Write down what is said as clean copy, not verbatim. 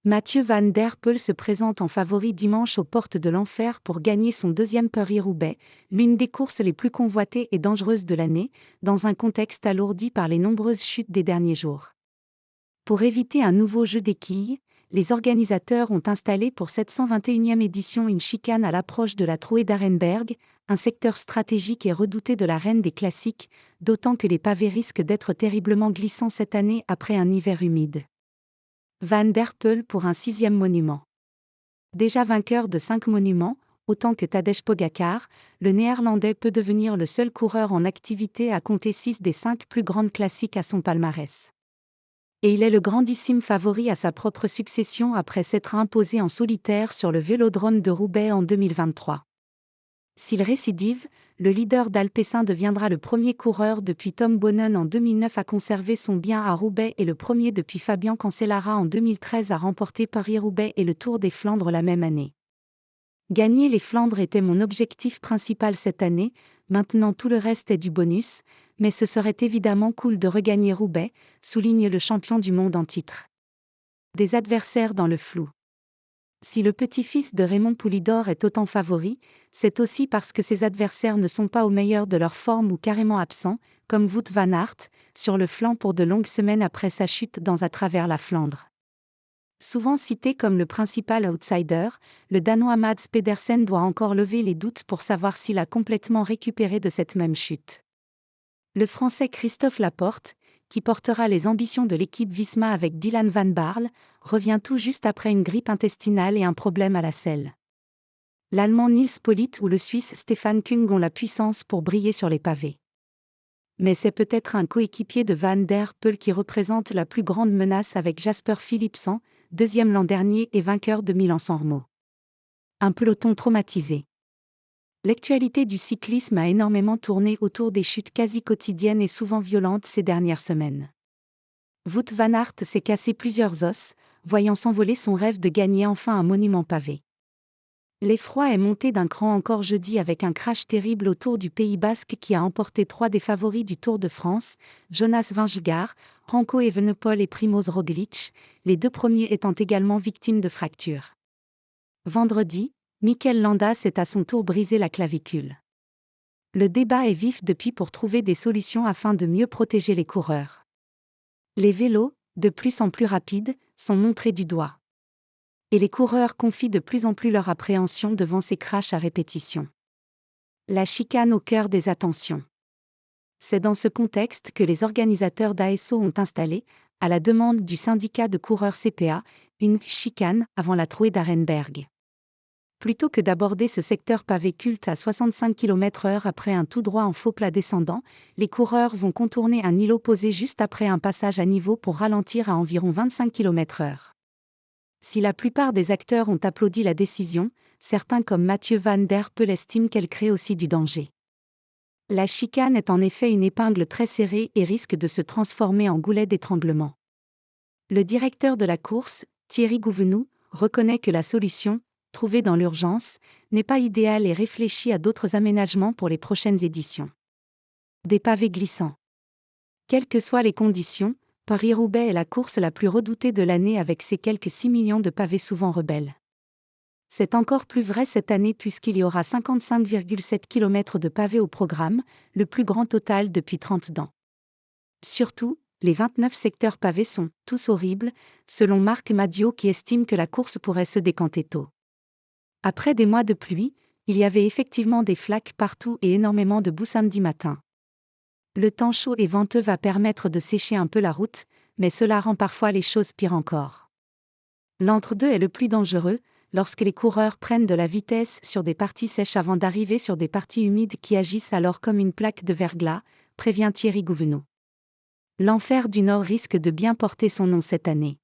Mathieu Van Der Poel se présente en favori dimanche aux portes de l'enfer pour gagner son deuxième Paris-Roubaix, l'une des courses les plus convoitées et dangereuses de l'année, dans un contexte alourdi par les nombreuses chutes des derniers jours. Pour éviter un nouveau jeu des quilles, les organisateurs ont installé pour cette 121e édition une chicane à l'approche de la Trouée d'Arenberg, un secteur stratégique et redouté de l'arène des classiques, d'autant que les pavés risquent d'être terriblement glissants cette année après un hiver humide. Van Der Poel pour un 6e monument. Déjà vainqueur de 5 monuments, autant que Tadej Pogacar, le Néerlandais peut devenir le seul coureur en activité à compter 6 des 5 plus grandes classiques à son palmarès. Et il est le grandissime favori à sa propre succession après s'être imposé en solitaire sur le vélodrome de Roubaix en 2023. S'il récidive, le leader d'Alpecin deviendra le premier coureur depuis Tom Boonen en 2009 à conserver son bien à Roubaix et le premier depuis Fabian Cancellara en 2013 à remporter Paris-Roubaix et le Tour des Flandres la même année. Gagner les Flandres était mon objectif principal cette année, maintenant tout le reste est du bonus, mais ce serait évidemment cool de regagner Roubaix, souligne le champion du monde en titre. Des adversaires dans le flou. Si le petit-fils de Raymond Poulidor est autant favori, c'est aussi parce que ses adversaires ne sont pas au meilleur de leur forme ou carrément absents, comme Wout van Aert, sur le flanc pour de longues semaines après sa chute dans À travers la Flandre. Souvent cité comme le principal outsider, le Danois Mads Pedersen doit encore lever les doutes pour savoir s'il a complètement récupéré de cette même chute. Le Français Christophe Laporte, qui portera les ambitions de l'équipe Visma avec Dylan Van Baarle, revient tout juste après une grippe intestinale et un problème à la selle. L'Allemand Nils Politt ou le Suisse Stefan Kung ont la puissance pour briller sur les pavés. Mais c'est peut-être un coéquipier de Van Der Poel qui représente la plus grande menace avec Jasper Philipsen, deuxième l'an dernier et vainqueur de Milan-San Remo. Un peloton traumatisé. L'actualité du cyclisme a énormément tourné autour des chutes quasi quotidiennes et souvent violentes ces dernières semaines. Wout van Aert s'est cassé plusieurs os, voyant s'envoler son rêve de gagner enfin un monument pavé. L'effroi est monté d'un cran encore jeudi avec un crash terrible au Tour du Pays Basque qui a emporté 3 des favoris du Tour de France, Jonas Vingegaard, Remco Evenepoel et Primož Roglič, les 2 premiers étant également victimes de fractures. Vendredi, Mikel Landa s'est à son tour brisé la clavicule. Le débat est vif depuis pour trouver des solutions afin de mieux protéger les coureurs. Les vélos, de plus en plus rapides, sont montrés du doigt. Et les coureurs confient de plus en plus leur appréhension devant ces crashs à répétition. La chicane au cœur des attentions. C'est dans ce contexte que les organisateurs d'ASO ont installé, à la demande du syndicat de coureurs CPA, une chicane avant la Trouée d'Arenberg. Plutôt que d'aborder ce secteur pavé culte à 65 km/h après un tout droit en faux plat descendant, les coureurs vont contourner un îlot posé juste après un passage à niveau pour ralentir à environ 25 km/h. Si la plupart des acteurs ont applaudi la décision, certains comme Mathieu Van Der Poel estiment qu'elle crée aussi du danger. La chicane est en effet une épingle très serrée et risque de se transformer en goulet d'étranglement. Le directeur de la course, Thierry Gouvenou, reconnaît que la solution, trouvée dans l'urgence, n'est pas idéale et réfléchit à d'autres aménagements pour les prochaines éditions. Des pavés glissants. Quelles que soient les conditions, Paris-Roubaix est la course la plus redoutée de l'année avec ses quelques 6 millions de pavés souvent rebelles. C'est encore plus vrai cette année puisqu'il y aura 55,7 km de pavés au programme, le plus grand total depuis 30 ans. Surtout, les 29 secteurs pavés sont tous horribles, selon Marc Madiot qui estime que la course pourrait se décanter tôt. Après des mois de pluie, il y avait effectivement des flaques partout et énormément de boue samedi matin. Le temps chaud et venteux va permettre de sécher un peu la route, mais cela rend parfois les choses pires encore. L'entre-deux est le plus dangereux, lorsque les coureurs prennent de la vitesse sur des parties sèches avant d'arriver sur des parties humides qui agissent alors comme une plaque de verglas, prévient Thierry Gouvenou. L'enfer du Nord risque de bien porter son nom cette année.